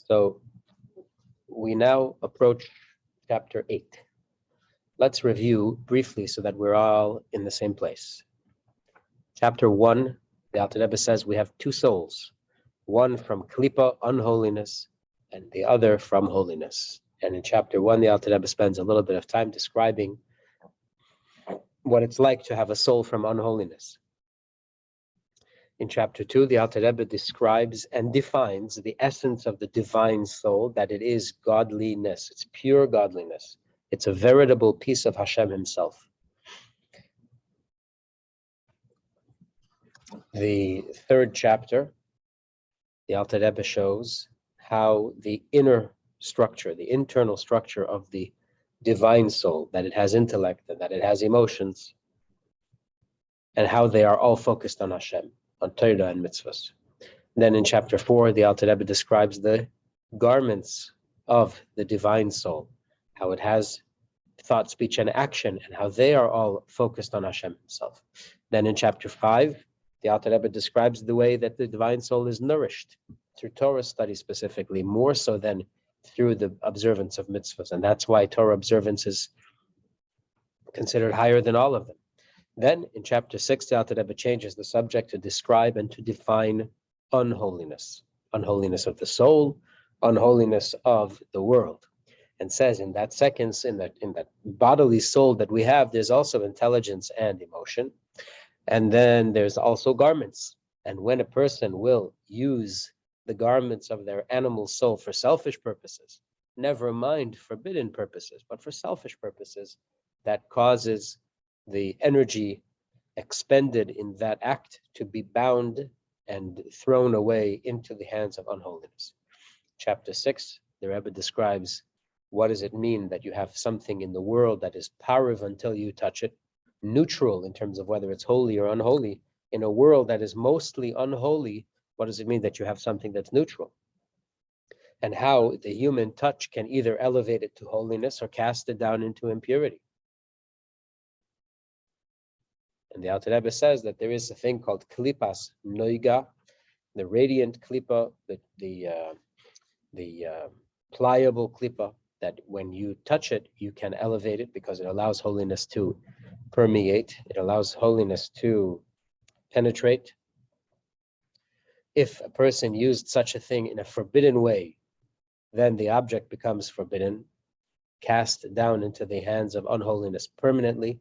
So we now approach chapter 8. Let's review briefly so that we're all in the same place. Chapter 1, the Alter Rebbe says we have two souls, one from Klippa, unholiness, and the other from holiness. And in chapter 1, the Alter Rebbe spends a little bit of time describing what it's like to have a soul from unholiness. In chapter 2, the Alter Rebbe describes and defines the essence of the divine soul, that it is godliness. It's pure godliness. It's a veritable piece of Hashem himself. The third chapter, the Alter Rebbe shows how the inner structure, the internal structure of the divine soul, that it has intellect and that it has emotions, and how they are all focused on Hashem, on Torah and mitzvahs. Then in chapter 4, the Alter Rebbe describes the garments of the divine soul, how it has thought, speech, and action, and how they are all focused on Hashem himself. Then in chapter 5, the Alter Rebbe describes the way that the divine soul is nourished through Torah study specifically, more so than through the observance of mitzvahs. And that's why Torah observance is considered higher than all of them. Then in chapter 6, the Alter Rebbe changes the subject to describe and to define unholiness. Unholiness of the soul, unholiness of the world. And says in that seconds, in that bodily soul that we have, there's also intelligence and emotion. And then there's also garments. And when a person will use the garments of their animal soul for selfish purposes, never mind forbidden purposes, but for selfish purposes, that causes the energy expended in that act to be bound and thrown away into the hands of unholiness. Chapter 6, the Rebbe describes what does it mean that you have something in the world that is pariv until you touch it, neutral in terms of whether it's holy or unholy. In a world that is mostly unholy, what does it mean that you have something that's neutral? And how the human touch can either elevate it to holiness or cast it down into impurity. And the Alter Rebbe says that there is a thing called klipas noiga, the radiant klipa, the pliable klipa, that when you touch it, you can elevate it because it allows holiness to permeate. It allows holiness to penetrate. If a person used such a thing in a forbidden way, then the object becomes forbidden, cast down into the hands of unholiness permanently.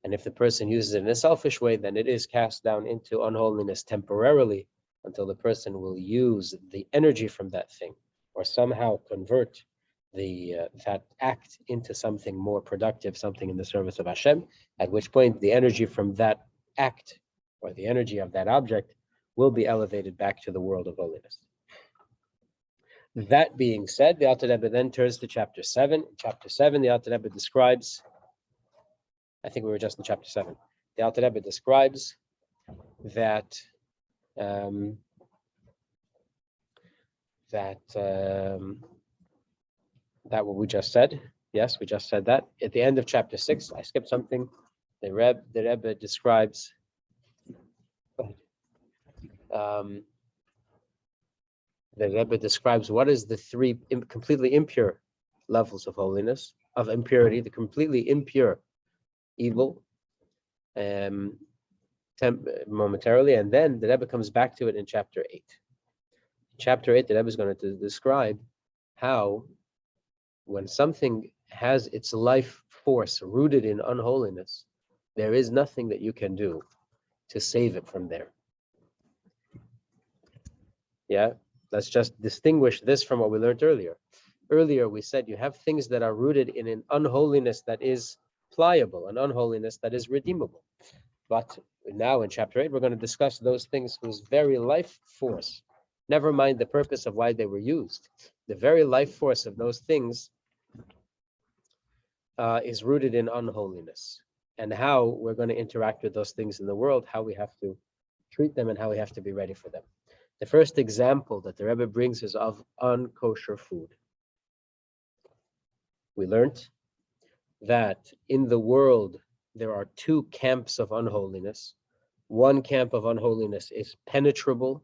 And if the person uses it in a selfish way, then it is cast down into unholiness temporarily until the person will use the energy from that thing or somehow convert that act into something more productive, something in the service of Hashem, at which point the energy from that act or the energy of that object will be elevated back to the world of holiness. That being said, the Alter Rebbe then turns to chapter 7. In chapter 7, the Alter Rebbe describes, I think we were just in chapter 7. The Alter Rebbe describes that that what we just said. Yes, we just said that. At the end of chapter 6, I skipped something. The Rebbe describes what is the three completely impure levels of holiness, of impurity, the completely impure evil, momentarily, and then the Rebbe comes back to it in chapter 8. In chapter 8, the Rebbe is going to describe how when something has its life force rooted in unholiness, there is nothing that you can do to save it from there. Yeah, let's just distinguish this from what we learned earlier. Earlier, we said you have things that are rooted in an unholiness that is pliable, an unholiness that is redeemable. But now in chapter 8, we're going to discuss those things whose very life force, never mind the purpose of why they were used, the very life force of those things is rooted in unholiness, and how we're going to interact with those things in the world, how we have to treat them, and how we have to be ready for them. The first example that the Rebbe brings is of unkosher food. We learned that in the world there are two camps of unholiness. One camp of unholiness is penetrable.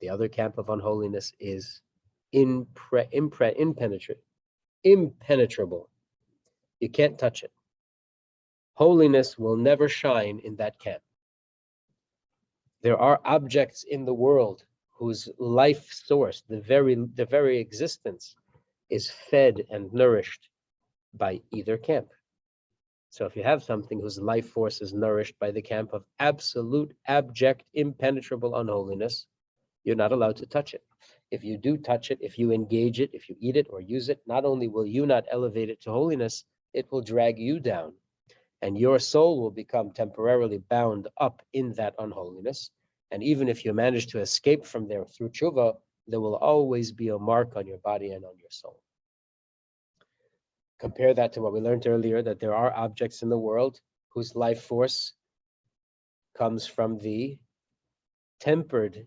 The other camp of unholiness is impenetrable. You can't touch it. Holiness will never shine in that camp. There are objects in the world whose life source, the very existence, is fed and nourished by either camp. So if you have something whose life force is nourished by the camp of absolute, abject, impenetrable unholiness, you're not allowed to touch it. If you do touch it, if you engage it, if you eat it or use it, not only will you not elevate it to holiness, it will drag you down. And your soul will become temporarily bound up in that unholiness. And even if you manage to escape from there through tshuva, there will always be a mark on your body and on your soul. Compare that to what we learned earlier, that there are objects in the world whose life force comes from the tempered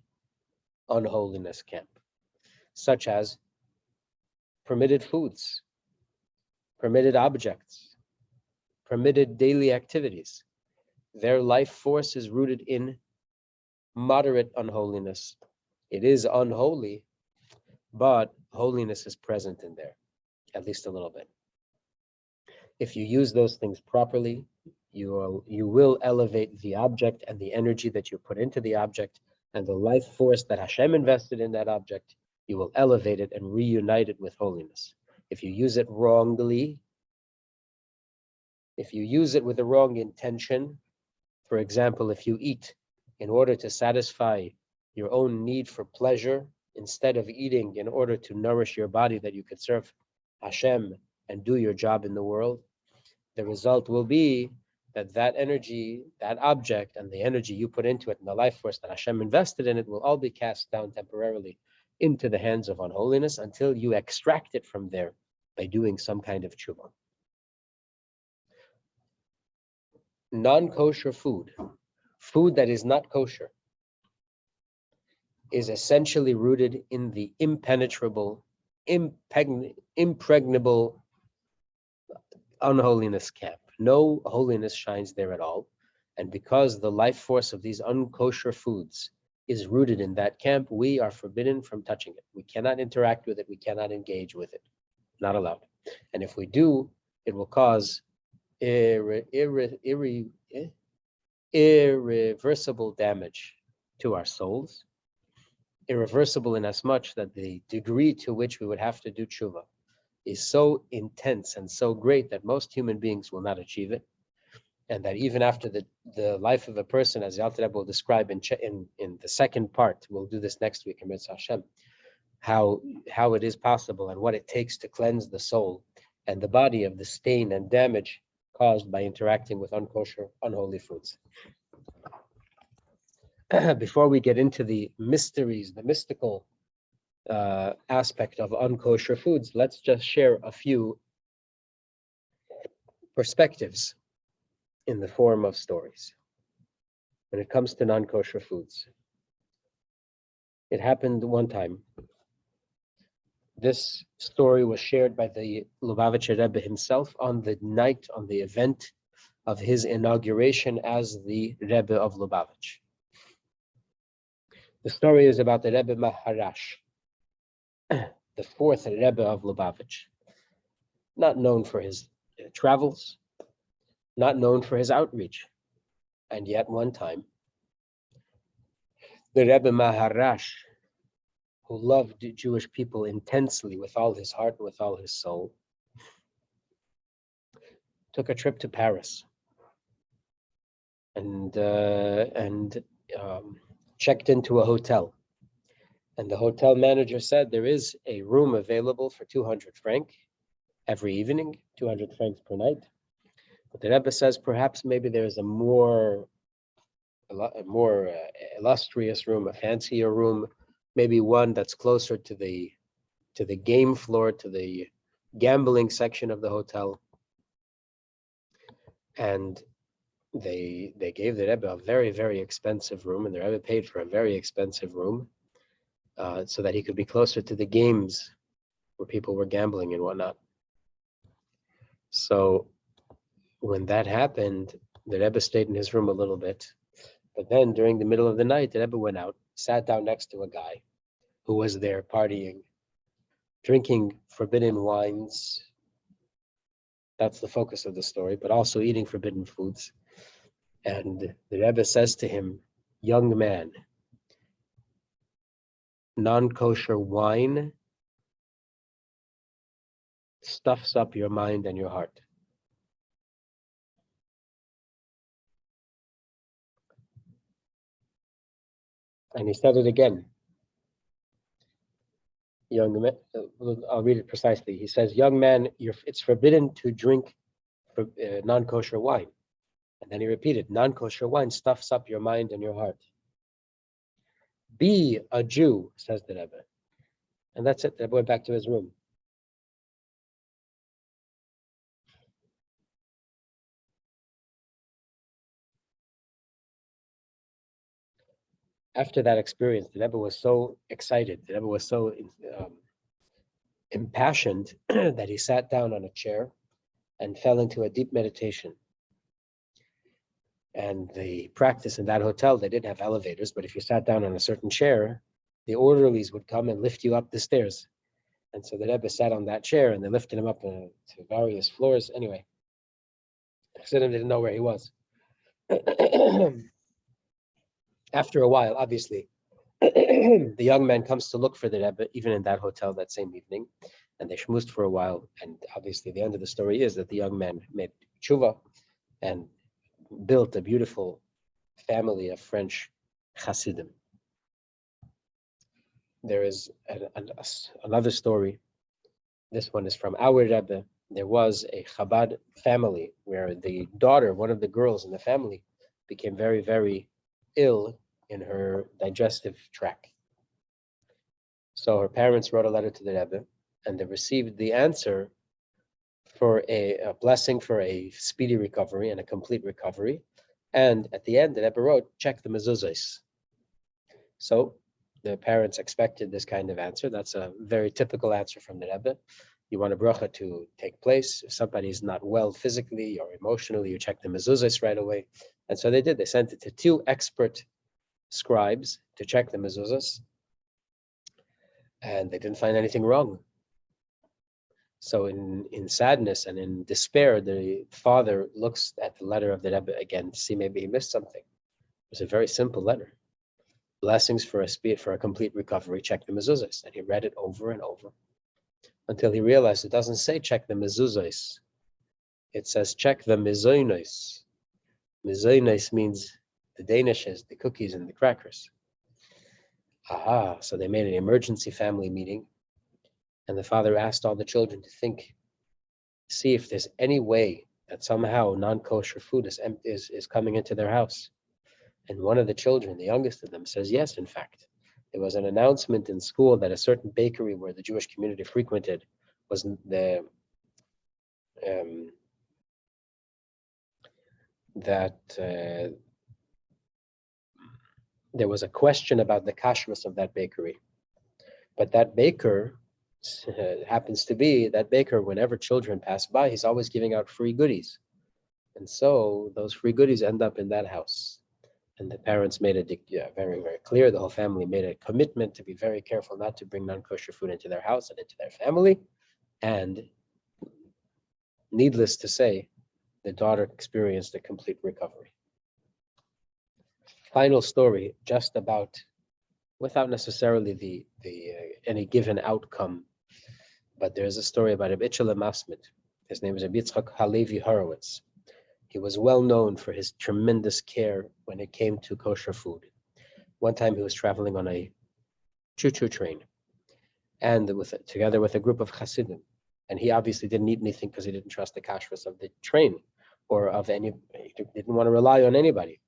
unholiness camp, such as permitted foods, permitted objects, permitted daily activities. Their life force is rooted in moderate unholiness. It is unholy, but holiness is present in there, at least a little bit. If you use those things properly, you will elevate the object and the energy that you put into the object and the life force that Hashem invested in that object. You will elevate it and reunite it with holiness. If you use it wrongly, if you use it with the wrong intention, for example, if you eat in order to satisfy your own need for pleasure, instead of eating in order to nourish your body that you could serve Hashem and do your job in the world, the result will be that that energy, that object, and the energy you put into it and the life force that Hashem invested in it will all be cast down temporarily into the hands of unholiness until you extract it from there by doing some kind of tshuva. Non-kosher food, food that is not kosher, is essentially rooted in the impenetrable, impregnable unholiness camp. No holiness shines there at all. And because the life force of these unkosher foods is rooted in that camp, we are forbidden from touching it. We cannot interact with it. We cannot engage with it. Not allowed. And if we do, it will cause irreversible damage to our souls. Irreversible in as much that the degree to which we would have to do tshuva is so intense and so great that most human beings will not achieve it. And that even after the life of a person, as the Alter Rebbe will describe in the second part, we'll do this next week in Mitzvah Hashem, how it is possible and what it takes to cleanse the soul and the body of the stain and damage caused by interacting with unkosher, unholy foods. Before we get into the mysteries, the mystical aspect of unkosher foods, let's just share a few perspectives in the form of stories when it comes to non-kosher foods. It happened one time. This story was shared by the Lubavitcher Rebbe himself on the event of his inauguration as the Rebbe of Lubavitch. The story is about the Rebbe Maharash, the fourth Rebbe of Lubavitch, not known for his travels, not known for his outreach. And yet one time, the Rebbe Maharash, who loved Jewish people intensely with all his heart and with all his soul, took a trip to Paris and checked into a hotel. And the hotel manager said there is a room available for 200 francs every evening, 200 francs per night. But the Rebbe says perhaps maybe there's a more illustrious room, a fancier room, maybe one that's closer to the game floor, to the gambling section of the hotel. And they gave the Rebbe a very, very expensive room, and the Rebbe paid for a very expensive room so that he could be closer to the games where people were gambling and whatnot. So when that happened, the Rebbe stayed in his room a little bit. But then during the middle of the night, the Rebbe went out, sat down next to a guy who was there partying drinking forbidden wines. That's the focus of the story, but also eating forbidden foods. And the Rebbe says to him, young man, non-kosher wine stuffs up your mind and your heart. And he said it again. Young man, I'll read it precisely. He says, young man, it's forbidden to drink non-kosher wine. And then he repeated, non-kosher wine stuffs up your mind and your heart. Be a Jew, says the Rebbe. And that's it. The Rebbe went back to his room. After that experience, the Rebbe was so excited, the Rebbe was so impassioned that he sat down on a chair and fell into a deep meditation. And the practice in that hotel, they didn't have elevators, but if you sat down on a certain chair, the orderlies would come and lift you up the stairs. And so the Rebbe sat on that chair and they lifted him up to various floors. Anyway, the Chassidim didn't know where he was. After a while, obviously, the young man comes to look for the Rebbe, even in that hotel that same evening, and they schmoozed for a while. And obviously, the end of the story is that the young man made tshuva and built a beautiful family of French Chassidim. There is another story. This one is from our Rebbe. There was a Chabad family where the daughter, one of the girls in the family, became very, very ill in her digestive tract. So her parents wrote a letter to the Rebbe, and they received the answer for a blessing for a speedy recovery and a complete recovery. And at the end, the Rebbe wrote, check the mezuzahs. So the parents expected this kind of answer. That's a very typical answer from the Rebbe. You want a bracha to take place. If somebody's not well physically or emotionally, you check the mezuzahs right away. And so they did. They sent it to 2 expert scribes to check the mezuzahs, and they didn't find anything wrong. So in sadness and in despair, the father looks at the letter of the Rebbe again to see maybe he missed something. It was a very simple letter. Blessings for a complete recovery, check the mezuzahs. And he read it over and over until he realized it doesn't say check the mezuzahs. It says check the mezonos. Mezonos means the danishes, the cookies and the crackers. Aha, so they made an emergency family meeting, and the father asked all the children to see if there's any way that somehow non-kosher food is coming into their house. And one of the children, the youngest of them, says yes, in fact. There was an announcement in school that a certain bakery where the Jewish community frequented was there was a question about the kashrus of that bakery. But that baker happens to be that baker, whenever children pass by, he's always giving out free goodies. And so those free goodies end up in that house. And the parents made it very, very clear. The whole family made a commitment to be very careful not to bring non-kosher food into their house and into their family. And needless to say, the daughter experienced a complete recovery. Final story, just about, without necessarily any given outcome, but there's a story about Rabbi Shmuli Friedman. His name is Rabbi Halevi Horowitz. He was well known for his tremendous care when it came to kosher food. One time he was traveling on a choo-choo train, and together with a group of Hasidim, and he obviously didn't eat anything because he didn't trust the kashrus of the train or of he didn't want to rely on anybody.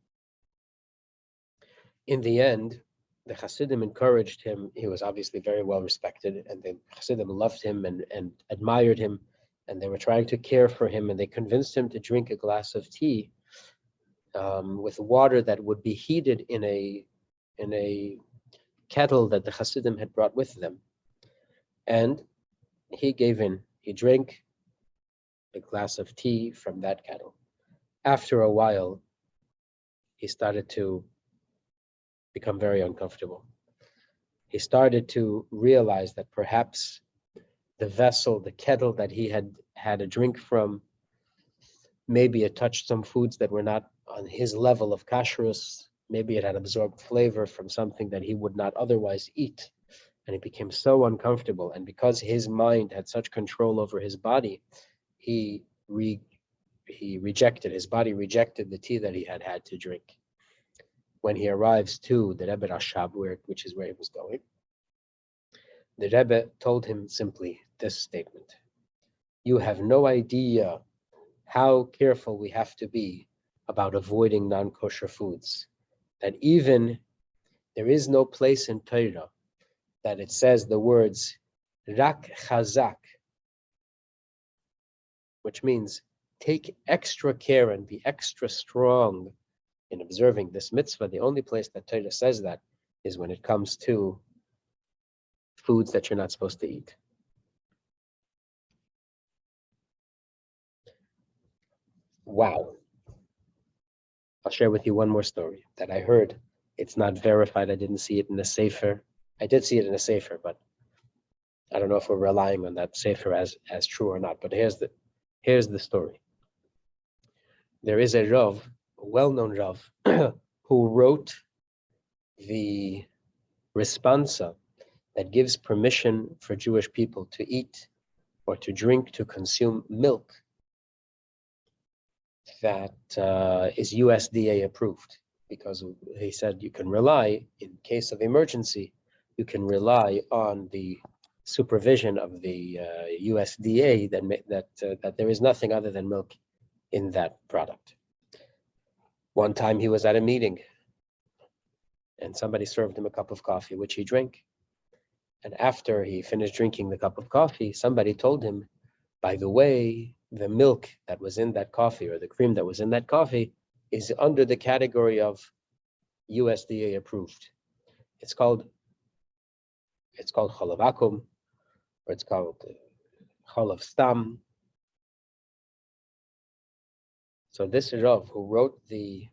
In the end, the Hasidim encouraged him. He was obviously very well respected, and the Hasidim loved him and admired him, and they were trying to care for him, and they convinced him to drink a glass of tea with water that would be heated in a kettle that the Hasidim had brought with them. And he gave in. He drank a glass of tea from that kettle. After a while, he started to become very uncomfortable. He started to realize that perhaps the vessel, the kettle that he had had a drink from. Maybe it touched some foods that were not on his level of kashrus. Maybe it had absorbed flavor from something that he would not otherwise eat. And he became so uncomfortable. And because his mind had such control over his body, his body rejected the tea that he had had to drink. When he arrives to the Rebbe Rashab, which is where he was going, the Rebbe told him simply this statement: "You have no idea how careful we have to be about avoiding non-kosher foods. That even there is no place in Torah that it says the words rak chazak, which means take extra care and be extra strong in observing this mitzvah. The only place that Torah says that is when it comes to foods that you're not supposed to eat." Wow. I'll share with you one more story that I heard. It's not verified. I didn't see it in the Sefer. I did see it in a Sefer, but I don't know if we're relying on that Sefer as true or not. But here's the story. There is a Rav, a well-known Rav, who wrote the responsa that gives permission for Jewish people to eat or to drink, to consume milk that is USDA approved, because he said you can rely, in case of emergency, you can rely on the supervision of the USDA that there is nothing other than milk in that product. One time he was at a meeting and somebody served him a cup of coffee, which he drank. And after he finished drinking the cup of coffee, somebody told him, by the way, the milk that was in that coffee, or the cream that was in that coffee, is under the category of USDA approved. It's called chalav akum, or it's called chalav stam. So this Rav who wrote the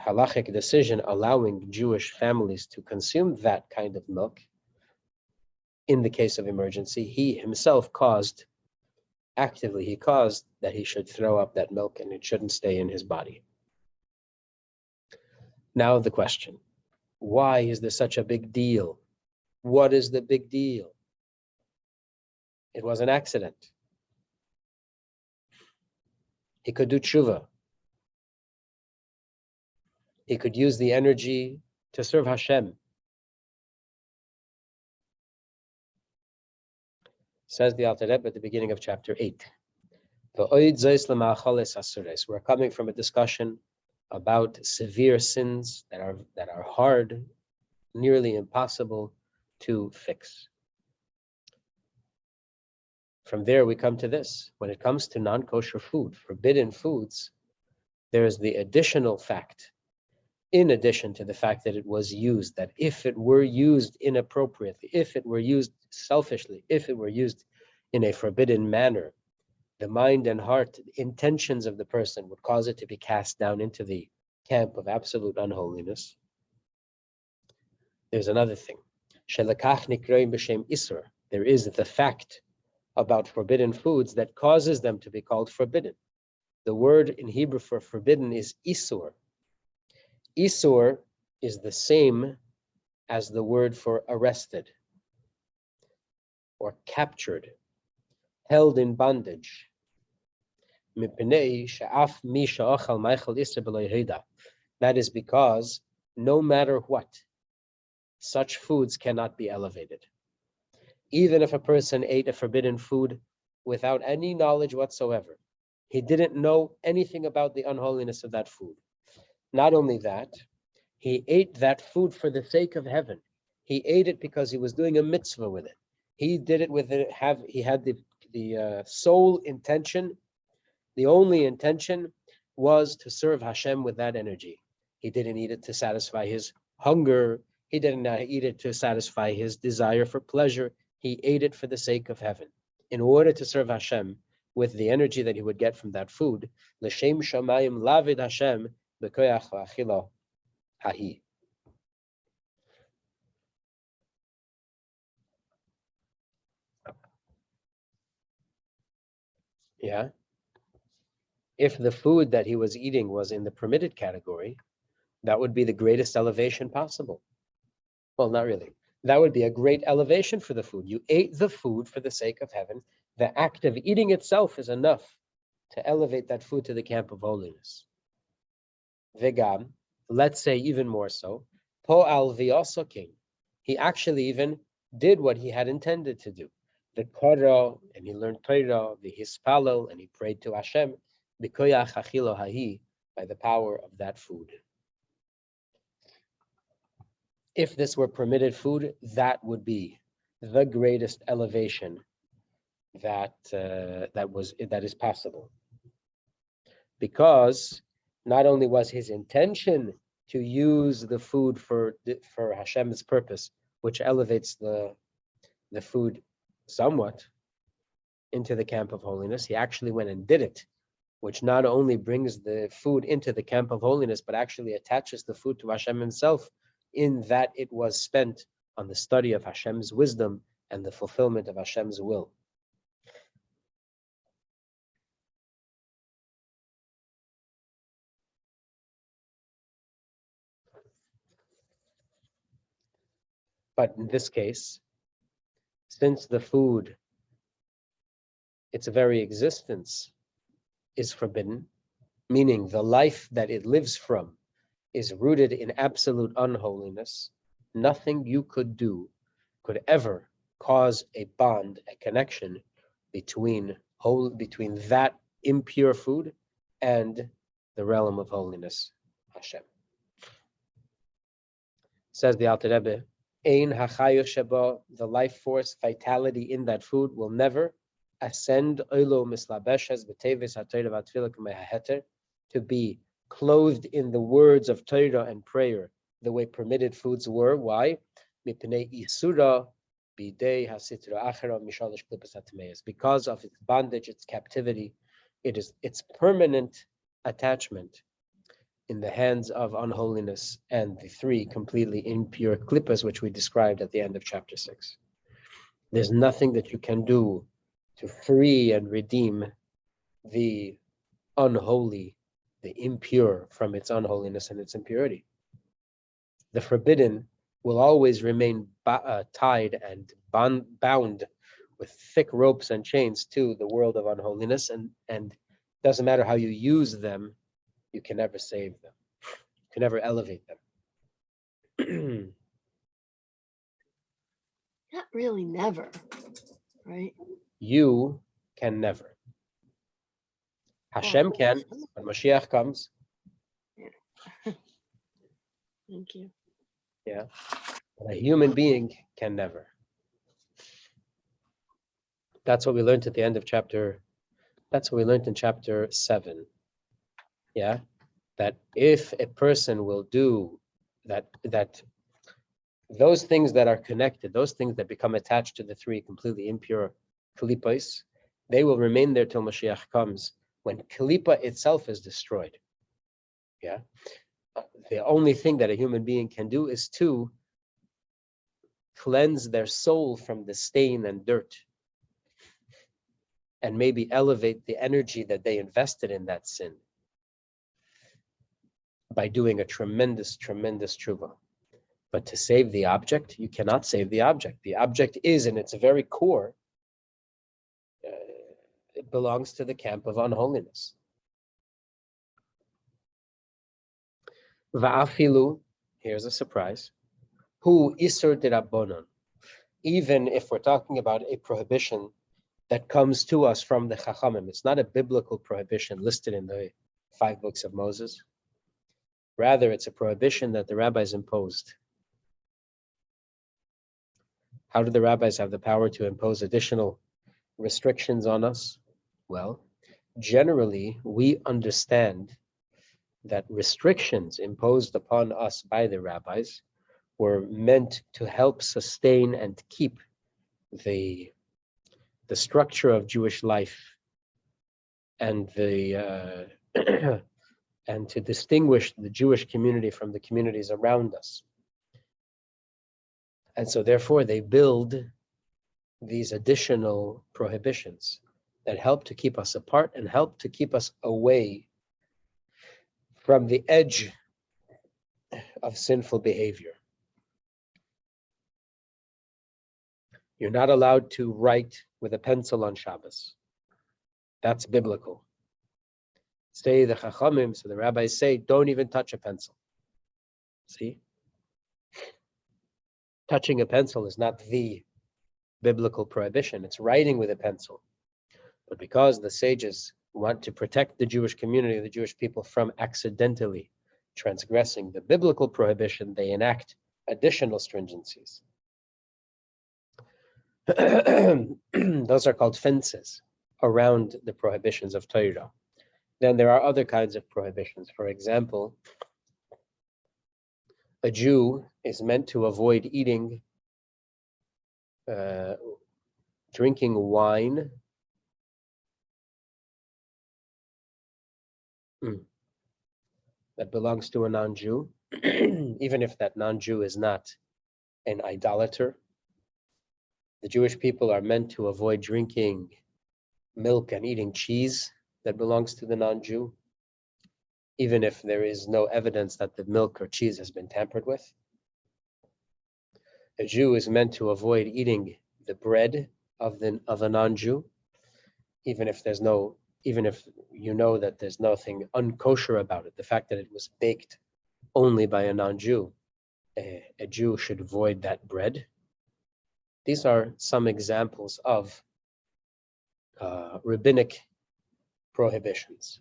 halachic decision allowing Jewish families to consume that kind of milk in the case of emergency, he himself caused that he should throw up that milk and it shouldn't stay in his body. Now the question, why is this such a big deal? What is the big deal? It was an accident. He could do tshuva. He could use the energy to serve Hashem. Says the Alter Rebbe at the beginning of chapter 8. We're coming from a discussion about severe sins that are hard, nearly impossible to fix. From there we come to this. When it comes to non-kosher food, forbidden foods, there is the additional fact, in addition to the fact that it was used, that if it were used inappropriately, if it were used selfishly, if it were used in a forbidden manner, the mind and heart intentions of the person would cause it to be cast down into the camp of absolute unholiness. There's another thing. There is the fact about forbidden foods that causes them to be called forbidden. The word in Hebrew for forbidden is isur. Isur is the same as the word for arrested or captured, held in bondage. That is because no matter what, such foods cannot be elevated. Even if a person ate a forbidden food without any knowledge whatsoever, he didn't know anything about the unholiness of that food. Not only that, he ate that food for the sake of heaven. He ate it because he was doing a mitzvah with it. He did it with it. He had the sole intention. The only intention was to serve Hashem with that energy. He didn't eat it to satisfy his hunger. He didn't eat it to satisfy his desire for pleasure. He ate it for the sake of heaven. In order to serve Hashem with the energy that he would get from that food, l'shem shamayim lavid Hashem b'koyach v'achila hahi. Yeah. If the food that he was eating was in the permitted category, that would be the greatest elevation possible. Well, not really. That would be a great elevation for the food. You ate the food for the sake of heaven. The act of eating itself is enough to elevate that food to the camp of holiness. Vegam, let's say even more so, po al v'osokin. He actually even did what he had intended to do. The Koro, and he learned Torah, the Hispalel, and he prayed to Hashem, b'koyach achilo hahi, by the power of that food. If this were permitted food, that would be the greatest elevation that is possible. Because not only was his intention to use the food for Hashem's purpose, which elevates the food somewhat into the camp of holiness, he actually went and did it, which not only brings the food into the camp of holiness, but actually attaches the food to Hashem himself, in that it was spent on the study of Hashem's wisdom and the fulfillment of Hashem's will. But in this case, since the food, its very existence is forbidden, meaning the life that it lives from is rooted in absolute unholiness, nothing you could do could ever cause a bond, a connection between that impure food and the realm of holiness, Hashem. Says the Alter Rebbe, Ein hachayu sheba, the life force, vitality in that food will never ascend oilo mislabeshes b'tevis haTorah v'atfilah k'mehaheter, to be clothed in the words of Torah and prayer the way permitted foods were. Why? Mipnei isura bidei hasitra achera mishalish klipas hatmeis. Because of its bondage, its captivity, it is its permanent attachment in the hands of unholiness and the three completely impure klippas, which we described at the end of chapter 6. There's nothing that you can do to free and redeem the unholy, the impure, from its unholiness and its impurity. The forbidden will always remain tied and bound with thick ropes and chains to the world of unholiness, and doesn't matter how you use them, you can never save them. You can never elevate them. Not really never, right? You can never. Hashem can, when Mashiach comes. Yeah. Thank you. Yeah. But a human being can never. That's what we learned at the end of that's what we learned in chapter 7. Yeah. That if a person will do that those things that are connected, those things that become attached to the three completely impure klipos, they will remain there till Mashiach comes, when klipa itself is destroyed. Yeah. The only thing that a human being can do is to cleanse their soul from the stain and dirt, and maybe elevate the energy that they invested in that sin by doing a tremendous, tremendous tshuva. But to save the object, you cannot save the object. The object is, in its very core, it belongs to the camp of unholiness. Va'afilu, here's a surprise, hu isur dirabonon. Even if we're talking about a prohibition that comes to us from the Chachamim, it's not a biblical prohibition listed in the 5 books of Moses. Rather, it's a prohibition that the rabbis imposed. How do the rabbis have the power to impose additional restrictions on us? Well, generally, we understand that restrictions imposed upon us by the rabbis were meant to help sustain and keep the structure of Jewish life and the and to distinguish the Jewish community from the communities around us. And so therefore they build these additional prohibitions that help to keep us apart and help to keep us away from the edge of sinful behavior. You're not allowed to write with a pencil on Shabbos. That's biblical. Say the Chachamim, so the rabbis say, don't even touch a pencil. See? Touching a pencil is not the biblical prohibition. It's writing with a pencil. But because the sages want to protect the Jewish community, the Jewish people, from accidentally transgressing the biblical prohibition, they enact additional stringencies. Those are called fences around the prohibitions of Torah. Then there are other kinds of prohibitions. For example, a Jew is meant to avoid drinking wine that belongs to a non-Jew, even if that non-Jew is not an idolater. The Jewish people are meant to avoid drinking milk and eating cheese that belongs to the non-Jew, even if there is no evidence that the milk or cheese has been tampered with. A Jew is meant to avoid eating the bread of a non-Jew, even if you know that there's nothing unkosher about it. The fact that it was baked only by a non-Jew, a Jew should avoid that bread. These are some examples of rabbinic prohibitions.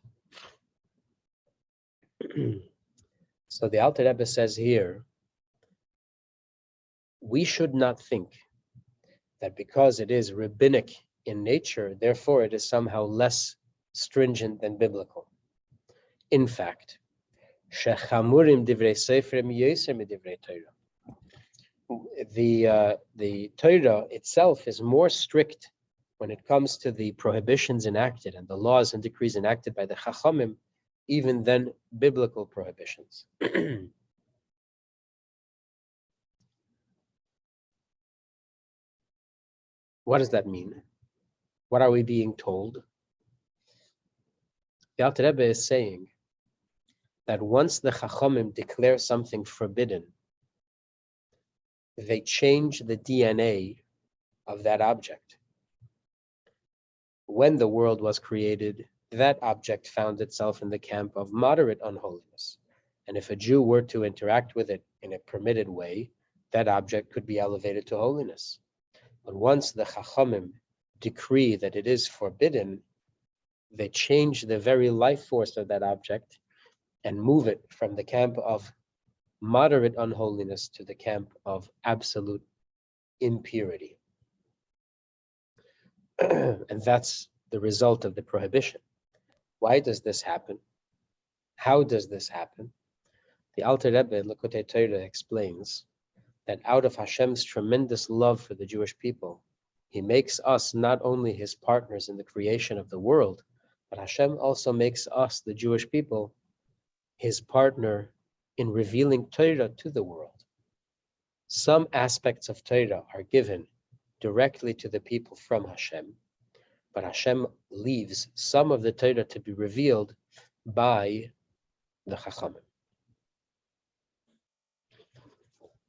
So the Alter Rebbe says here, we should not think that because it is rabbinic in nature, therefore it is somehow less stringent than biblical. In fact, shechamurim divrei seferim yoser midivrei Torah. The Torah itself is more strict when it comes to the prohibitions enacted and the laws and decrees enacted by the Chachamim, even than biblical prohibitions. What does that mean? What are we being told? The Alter Rebbe is saying that once the Chachamim declare something forbidden, they change the DNA of that object. When the world was created, that object found itself in the camp of moderate unholiness. And if a Jew were to interact with it in a permitted way, that object could be elevated to holiness. But once the Chachamim decree that it is forbidden, they change the very life force of that object and move it from the camp of moderate unholiness to the camp of absolute impurity. And that's the result of the prohibition. Why does this happen? How does this happen? The Alter Rebbe, Likutei Torah, explains that out of Hashem's tremendous love for the Jewish people, He makes us not only His partners in the creation of the world, but Hashem also makes us, the Jewish people, His partner in revealing Torah to the world. Some aspects of Torah are given directly to the people from Hashem, but Hashem leaves some of the Torah to be revealed by the Chachamim.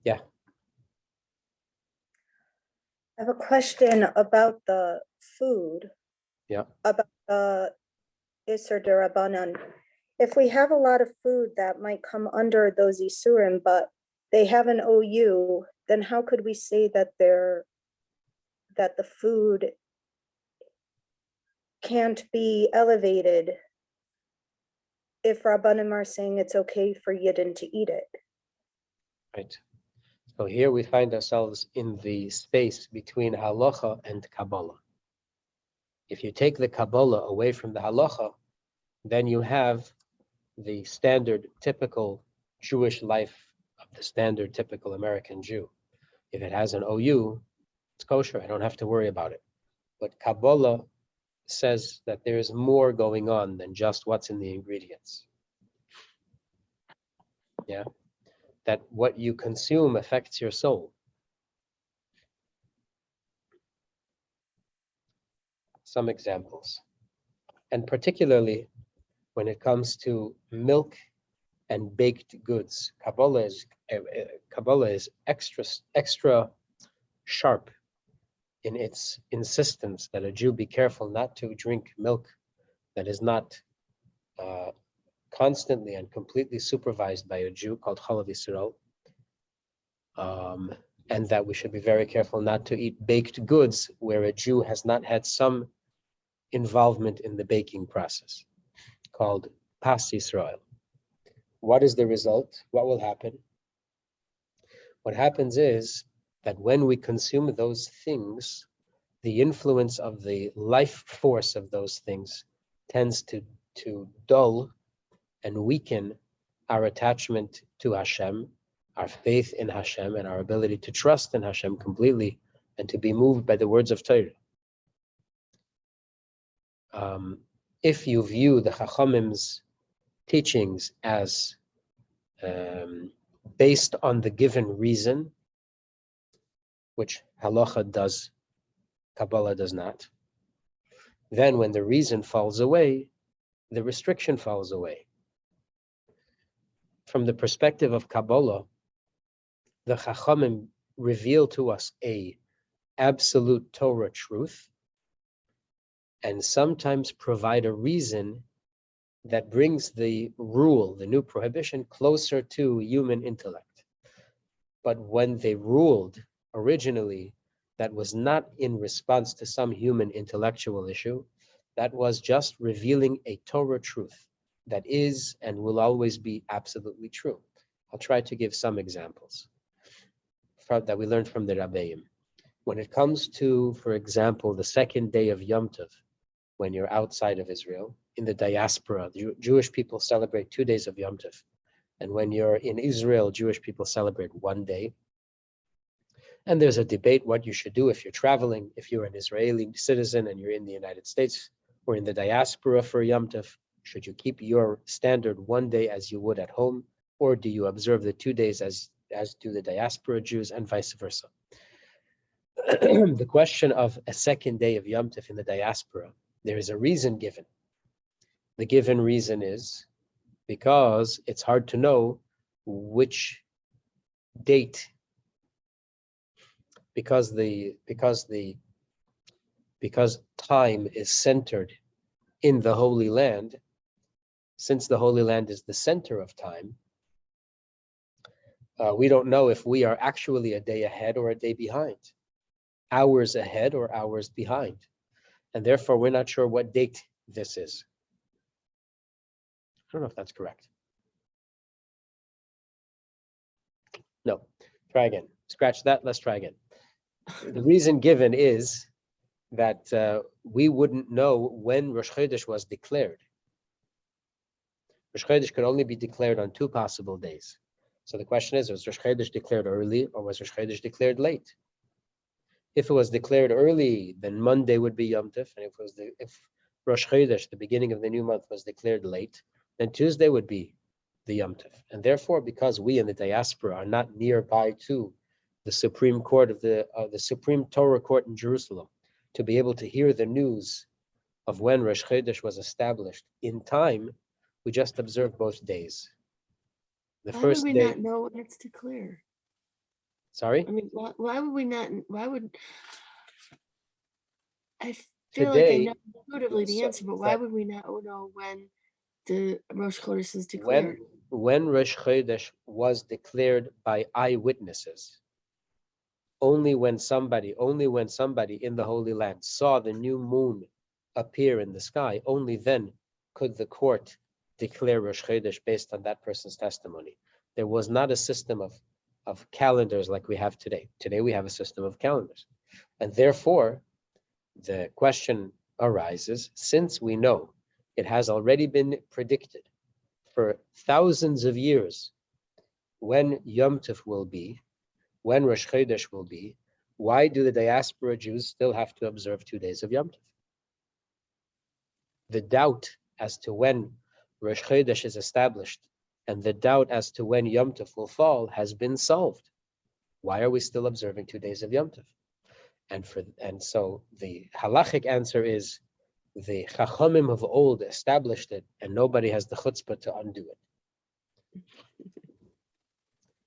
Yeah. I have a question about the food. Yeah. About the Isser D'Rabbanan. If we have a lot of food that might come under those Isurim, but they have an OU, then how could we say that the food can't be elevated if Rabbanim are saying it's okay for Yidden to eat it? Right. So here we find ourselves in the space between Halacha and Kabbalah. If you take the Kabbalah away from the Halacha, then you have the standard typical Jewish life of the standard typical American Jew. If it has an OU, it's kosher. I don't have to worry about it. But Kabbalah says that there is more going on than just what's in the ingredients. Yeah. That what you consume affects your soul. some examples. And particularly when it comes to milk and baked goods. Kabbalah is extra sharp in its insistence that a Jew be careful not to drink milk that is not constantly and completely supervised by a Jew called Chalav Yisrael, and that we should be very careful not to eat baked goods where a Jew has not had some involvement in the baking process, called Pas Yisrael. What is the result? What will happen? What happens is that when we consume those things, the influence of the life force of those things tends to dull and weaken our attachment to Hashem, our faith in Hashem, and our ability to trust in Hashem completely and to be moved by the words of Torah. If you view the Chachamim's teachings as based on the given reason, which Halacha does, Kabbalah does not, then when the reason falls away, the restriction falls away. From the perspective of Kabbalah, the Chachamim reveal to us a absolute Torah truth and sometimes provide a reason that brings the rule, the new prohibition, closer to human intellect. But when they ruled originally, that was not in response to some human intellectual issue, that was just revealing a Torah truth that is and will always be absolutely true. I'll try to give some examples that we learned from the Rabbeim. When it comes to, for example, the second day of Yom Tov, when you're outside of Israel, in the diaspora, Jewish people celebrate 2 days of Yom Tov. And when you're in Israel, Jewish people celebrate 1 day. And there's a debate what you should do if you're traveling, if you're an Israeli citizen and you're in the United States or in the diaspora for Yom Tov. Should you keep your standard 1 day as you would at home, or do you observe the 2 days as do the diaspora Jews, and vice versa? The question of a second day of Yom Tov in the diaspora, there is a reason given. The given reason is because it's hard to know which date, because time is centered in the Holy Land. Since the Holy Land is the center of time, we don't know if we are actually a day ahead or a day behind, hours ahead or hours behind. And therefore, we're not sure what date this is. I don't know if that's correct. No, try again. Scratch that, let's try again. The reason given is that we wouldn't know when Rosh Chodesh was declared. Rosh Chodesh could only be declared on 2 possible days. So the question is, was Rosh Chodesh declared early or was Rosh Chodesh declared late? If it was declared early, then Monday would be Yom Tov, and if Rosh Chodesh, the beginning of the new month, was declared late, then Tuesday would be the Yom Tov. And therefore, because we in the diaspora are not nearby to the Supreme Court of the Supreme Torah Court in Jerusalem, to be able to hear the news of when Rosh Chodesh was established in time, we just observe both days. The first would we day. not know when it's declared? Sorry? I mean, why would we not? Why would I feel Today, like I know intuitively the answer, but why would we not know when the Rosh Chodesh is declared? When Rosh Chodesh was declared by eyewitnesses, only when somebody in the Holy Land saw the new moon appear in the sky, only then could the court declare Rosh Chodesh based on that person's testimony. There was not a system of calendars like we have today. Today we have a system of calendars. And therefore, the question arises, since we know it has already been predicted for thousands of years when Yom Tov will be, when Rosh Chodesh will be, why do the diaspora Jews still have to observe 2 days of Yom Tov? The doubt as to when Rosh Chodesh is established and the doubt as to when Yom Tov will fall has been solved. Why are we still observing 2 days of Yom Tov? And so the halachic answer is the Chachamim of old established it, and nobody has the chutzpah to undo it.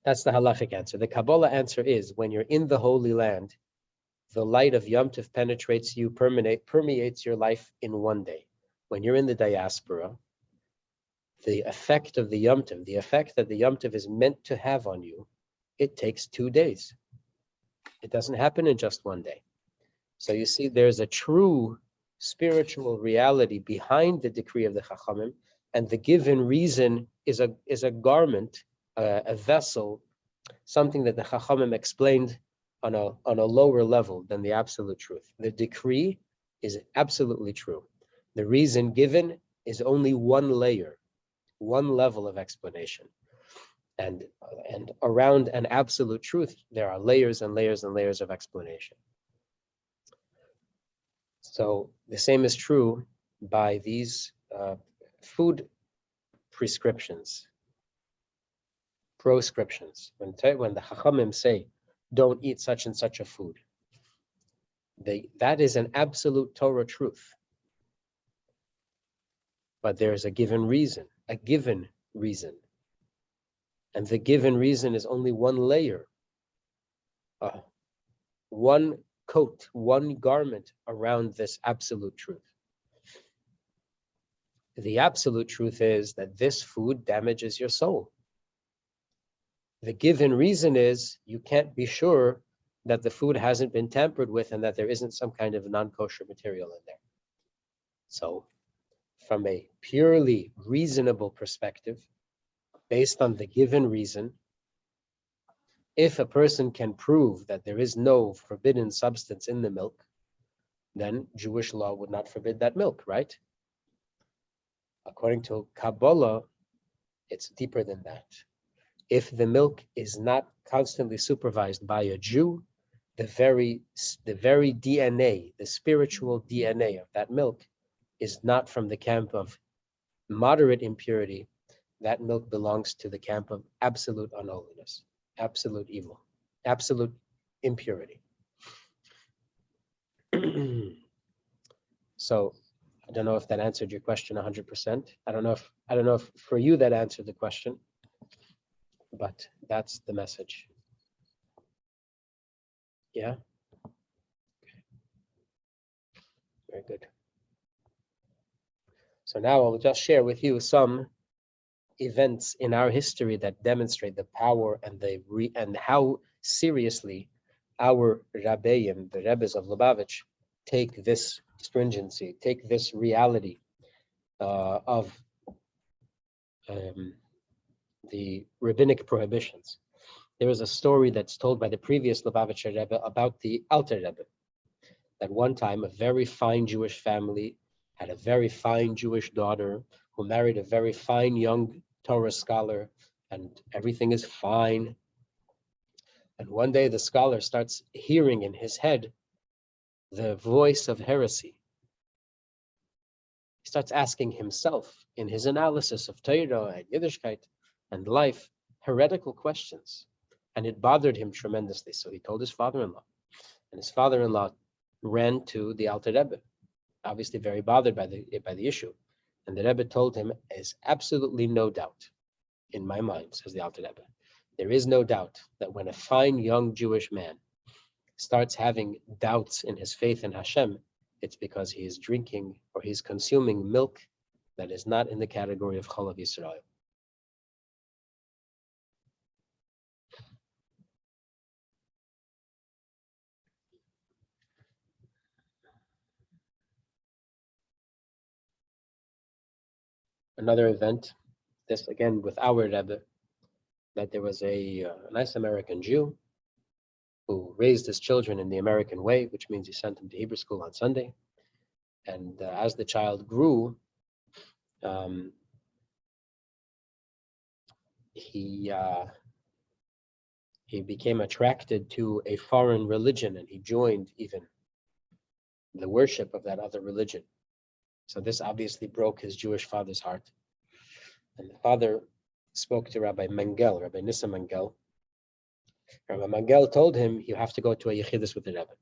That's the halachic answer. The Kabbalah answer is when you're in the Holy Land, the light of Yom Tov penetrates you, permeates your life in one day. When you're in the diaspora, the effect of the Yom Tov, the effect that the Yom Tov is meant to have on you, it takes 2 days. It doesn't happen in just one day. So you see, there's a true spiritual reality behind the decree of the Chachamim, and the given reason is a garment, a vessel, something that the Chachamim explained on a lower level than the absolute truth. The decree is absolutely true. The reason given is only one layer, one level of explanation. And around an absolute truth, there are layers and layers and layers of explanation. So the same is true by these food prescriptions, proscriptions. When the Chachamim say, don't eat such and such a food, that is an absolute Torah truth. But there's a given reason. And the given reason is only one layer, one coat, one garment around this absolute truth. The absolute truth is that this food damages your soul. The given reason is you can't be sure that the food hasn't been tampered with and that there isn't some kind of non-kosher material in there. So from a purely reasonable perspective, based on the given reason, if a person can prove that there is no forbidden substance in the milk, then Jewish law would not forbid that milk, right? According to Kabbalah, it's deeper than that. If the milk is not constantly supervised by a Jew, the very DNA, the spiritual DNA of that milk is not from the camp of moderate impurity. That milk belongs to the camp of absolute unholiness, absolute evil, absolute impurity. So I don't know if that answered your question 100%. I don't know if for you that answered the question, but that's the message. Yeah. Okay. Very good. So now I'll just share with you some events in our history that demonstrate the power and how seriously our Rabbeim, the Rebbes of Lubavitch, take this stringency, take this reality of the Rabbinic Prohibitions. There is a story that's told by the previous Lubavitcher Rebbe about the Alter Rebbe, that one time a very fine Jewish family had a very fine Jewish daughter who married a very fine young Torah scholar, and everything is fine. And one day the scholar starts hearing in his head the voice of heresy. He starts asking himself in his analysis of Torah and Yiddishkeit and life, heretical questions. And it bothered him tremendously. So he told his father-in-law. And his father-in-law ran to the Alter Rebbe, obviously very bothered by the issue. And the Rebbe told him, "There's absolutely no doubt in my mind," says the Alter Rebbe, "there is no doubt that when a fine young Jewish man starts having doubts in his faith in Hashem, it's because he is drinking or he's consuming milk that is not in the category of Chalav Yisrael." Another event, this again with our Rebbe, that there was a nice American Jew who raised his children in the American way, which means he sent them to Hebrew school on Sunday. And as the child grew, he became attracted to a foreign religion, and he joined even the worship of that other religion. So this obviously broke his Jewish father's heart. And the father spoke to Rabbi Mengel, Rabbi Nissa Mengel. Rabbi Mengel told him, "You have to go to a yechidus with the Rebbe."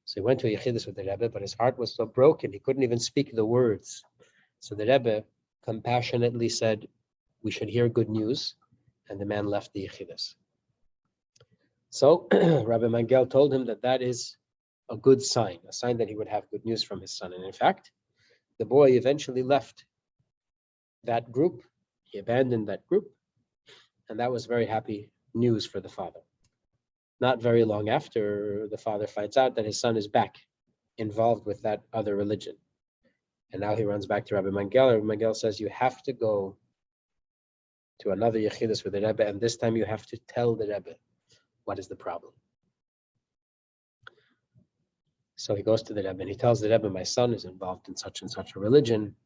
So he went to a Yechidus with the Rebbe, but his heart was so broken, he couldn't even speak the words. So the Rebbe compassionately said, we should hear good news, and the man left the Yechidus. So Rabbi Mangel told him that that is a good sign, a sign that he would have good news from his son. And in fact, the boy eventually left that group. He abandoned that group, and that was very happy news for the father. Not very long after, the father finds out that his son is back involved with that other religion. And now he runs back to Rabbi Mangel. Rabbi Mangel says, you have to go to another Yechidus with the Rebbe, and this time you have to tell the Rebbe what is the problem. So he goes to the Rebbe and he tells the Rebbe, my son is involved in such and such a religion,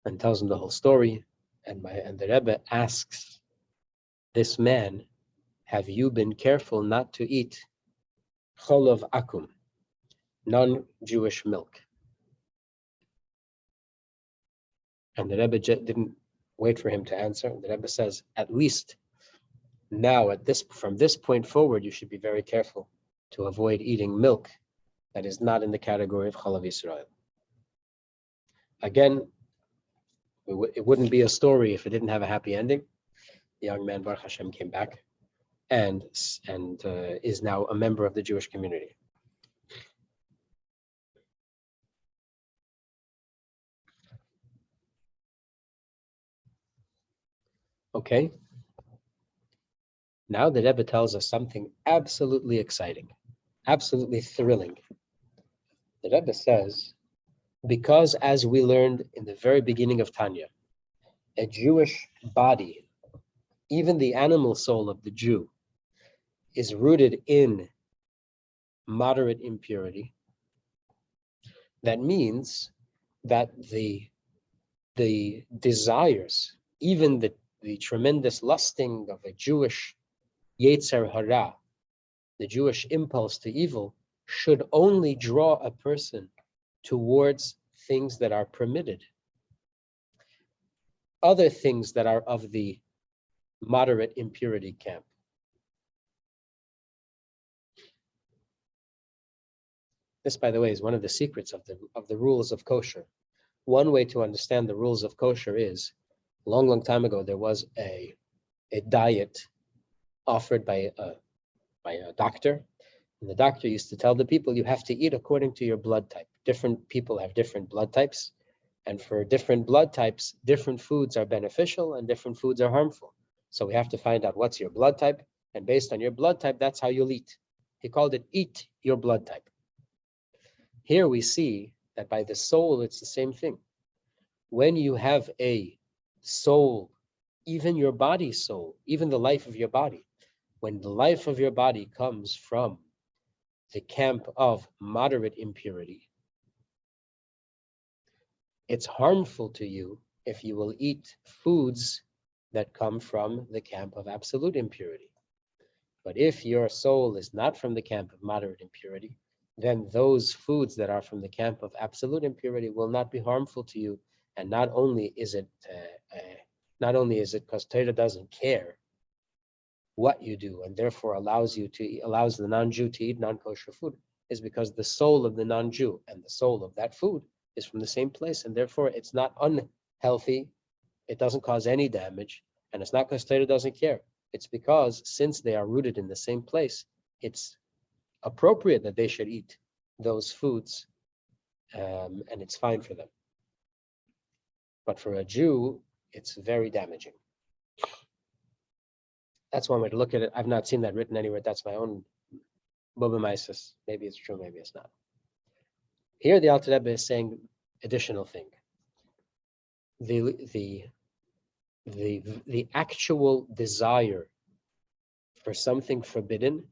and tells him the whole story. And the Rebbe asks this man, have you been careful not to eat cholov akum, non-Jewish milk? And the Rebbe didn't wait for him to answer. The Rebbe says, at least now, from this point forward, you should be very careful to avoid eating milk that is not in the category of Chalav Yisrael. Again, it wouldn't be a story if it didn't have a happy ending. The young man, Baruch Hashem, came back and is now a member of the Jewish community. Okay. Now the Rebbe tells us something absolutely exciting, absolutely thrilling. The Rebbe says, because as we learned in the very beginning of Tanya, a Jewish body, even the animal soul of the Jew, is rooted in moderate impurity. That means that the desires, even the tremendous lusting of a Jewish Yetzer Hara, the Jewish impulse to evil, should only draw a person towards things that are permitted. Other things that are of the moderate impurity camp. This, by the way, is one of the secrets of the rules of kosher. One way to understand the rules of kosher is, a long, long time ago, there was a diet offered by a doctor. And the doctor used to tell the people, you have to eat according to your blood type. Different people have different blood types. And for different blood types, different foods are beneficial and different foods are harmful. So we have to find out what's your blood type. And based on your blood type, that's how you'll eat. He called it eat your blood type. Here we see that by the soul, it's the same thing. When you have a soul, even your body's soul, even the life of your body, when the life of your body comes from the camp of moderate impurity, it's harmful to you if you will eat foods that come from the camp of absolute impurity. But if your soul is not from the camp of moderate impurity, then those foods that are from the camp of absolute impurity will not be harmful to you. And not only is it because Torah doesn't care what you do, and therefore allows the non-Jew to eat non-kosher food, is because the soul of the non-Jew and the soul of that food is from the same place, and therefore it's not unhealthy, it doesn't cause any damage, and it's not because Torah doesn't care. It's because since they are rooted in the same place, it's appropriate that they should eat those foods, and it's fine for them. But for a Jew, it's very damaging. That's one way to look at it. I've not seen that written anywhere. That's my own bubamaisis. Maybe it's true, maybe it's not. Here the Alter Rebbe is saying additional thing. The actual desire for something forbidden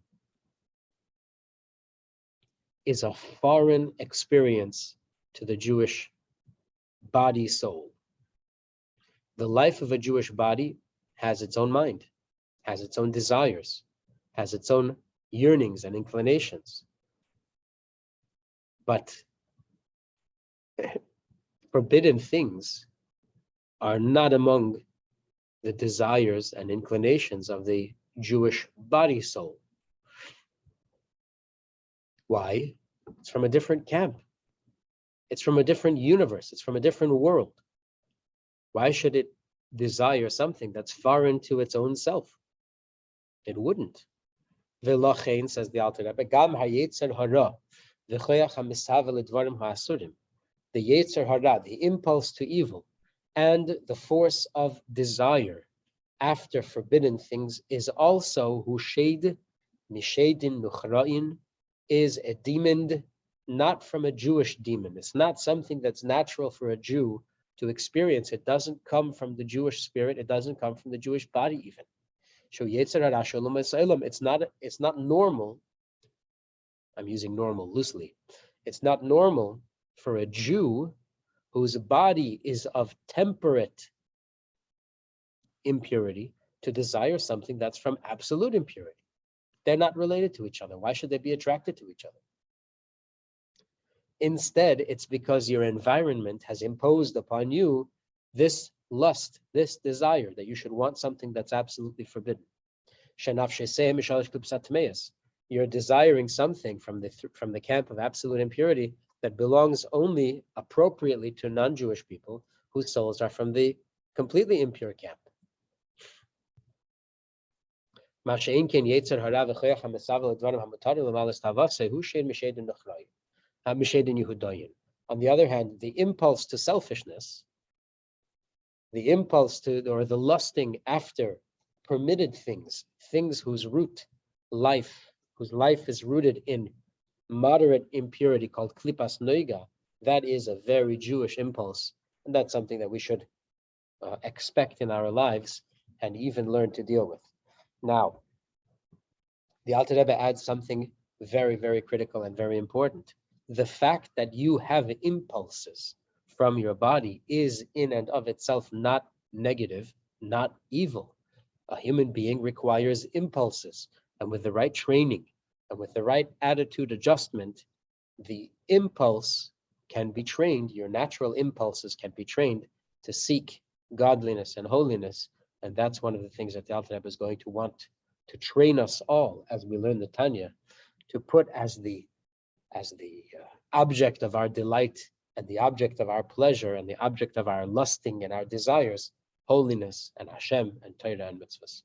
is a foreign experience to the Jewish body soul. The life of a Jewish body has its own mind, has its own desires, has its own yearnings and inclinations. But forbidden things are not among the desires and inclinations of the Jewish body soul. Why? It's from a different camp. It's from a different universe. It's from a different world. Why should it desire something that's foreign to its own self? It wouldn't. V'lochein, says the Alter Rebbe, Gam hayetzer hara v'choyach hamisav ledvarim ha'asurim. The yetzer hara, the impulse to evil, and the force of desire after forbidden things is also hushed mishedin nuchra'in, is a demon, not from a Jewish demon. It's not something that's natural for a Jew to experience. It doesn't come from the Jewish spirit. It doesn't come from the Jewish body even. It's not normal. I'm using normal loosely. It's not normal for a Jew whose body is of temperate impurity to desire something that's from absolute impurity. They're not related to each other. Why should they be attracted to each other? Instead, it's because your environment has imposed upon you this lust, this desire that you should want something that's absolutely forbidden. You're desiring something from the camp of absolute impurity that belongs only appropriately to non-Jewish people whose souls are from the completely impure camp. On the other hand, the impulse to selfishness, the impulse to, or the lusting after permitted things whose life is rooted in moderate impurity called klipas noiga, that is a very Jewish impulse, and that's something that we should expect in our lives and even learn to deal with. Now, the Alter Rebbe adds something very, very critical and very important. The fact that you have impulses from your body is in and of itself not negative, not evil. A human being requires impulses, and with the right training and with the right attitude adjustment, the impulse can be trained, your natural impulses can be trained to seek godliness and holiness. And that's one of the things that the Alter Rebbe is going to want to train us all as we learn the Tanya, to put as the object of our delight and the object of our pleasure and the object of our lusting and our desires, holiness and Hashem and Torah and mitzvahs.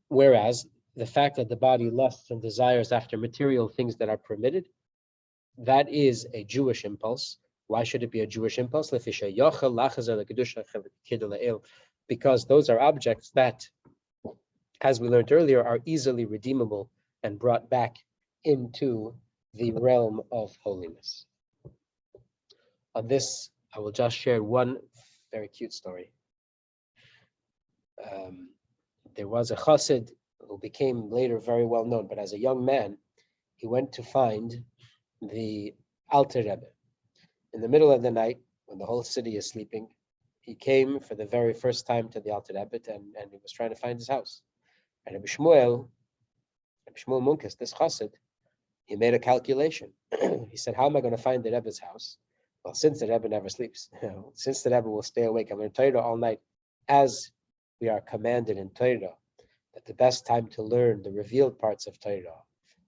Whereas the fact that the body lusts and desires after material things that are permitted, that is a Jewish impulse. Why should it be a Jewish impulse? Because those are objects that, as we learned earlier, are easily redeemable and brought back into the realm of holiness. On this, I will just share one very cute story. There was a chassid who became later very well known, but as a young man, he went to find the Alter Rebbe. In the middle of the night, when the whole city is sleeping, he came for the very first time to the Alter Rebbe, and he was trying to find his house. And Rabbi Shmuel Munkus, this chassid, he made a calculation. He said, how am I going to find the Rebbe's house? Well, since the Rebbe never sleeps, since the Rebbe will stay awake, I'm going to Torah all night, as we are commanded in Torah that the best time to learn the revealed parts of Torah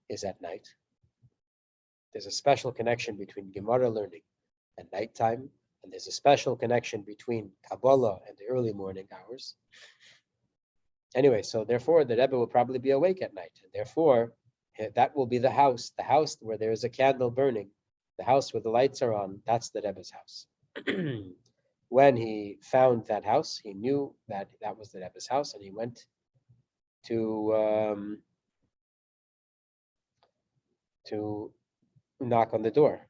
is at night. There's a special connection between Gemara learning and nighttime, and there's a special connection between Kabbalah and the early morning hours. Anyway, so therefore the Rebbe will probably be awake at night, and therefore that will be the house where there is a candle burning, the house where the lights are on. That's the Rebbe's house. When he found that house, he knew that that was the Rebbe's house, and he went to knock on the door.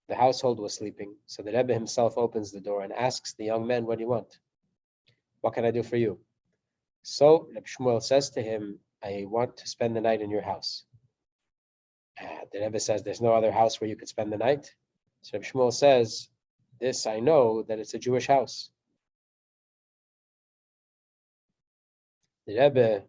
The household was sleeping, so the Rebbe himself opens the door and asks the young man, what do you want? What can I do for you? So Rabbi Shmuel says to him, I want to spend the night in your house. The Rebbe says, there's no other house where you could spend the night. So Rabbi Shmuel says, this I know that it's a Jewish house. The Rebbe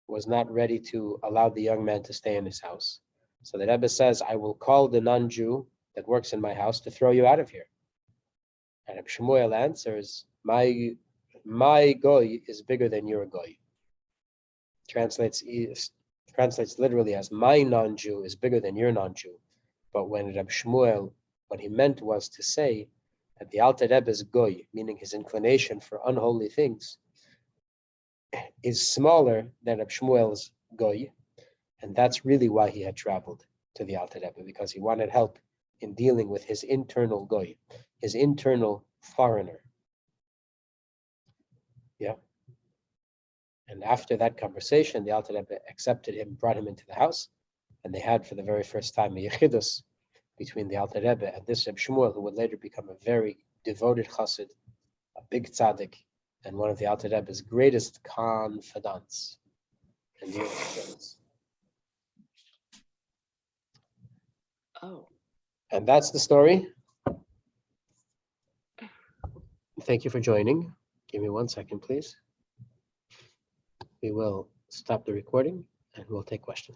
was not ready to allow the young man to stay in his house. So the Rebbe says, I will call the non-Jew that works in my house to throw you out of here. And Rabbi Shmuel answers, my goy is bigger than your goy. translates literally as my non-Jew is bigger than your non-Jew. But when Rabbi Shmuel, what he meant was to say that the Alter Rebbe's goy, meaning his inclination for unholy things, is smaller than Rabbi Shmuel's goy, and that's really why he had traveled to the Alter Rebbe, because he wanted help in dealing with his internal goy, his internal foreigner. Yeah. And after that conversation, the Alter Rebbe accepted him, brought him into the house, and they had for the very first time a yechidus between the Alter Rebbe and this Reb Shmuel, who would later become a very devoted chassid, a big tzaddik, and one of the Alter Rebbe's greatest confidants and dearest friends. Oh. And that's the story. Thank you for joining. Give me 1 second, please. We will stop the recording and we'll take questions.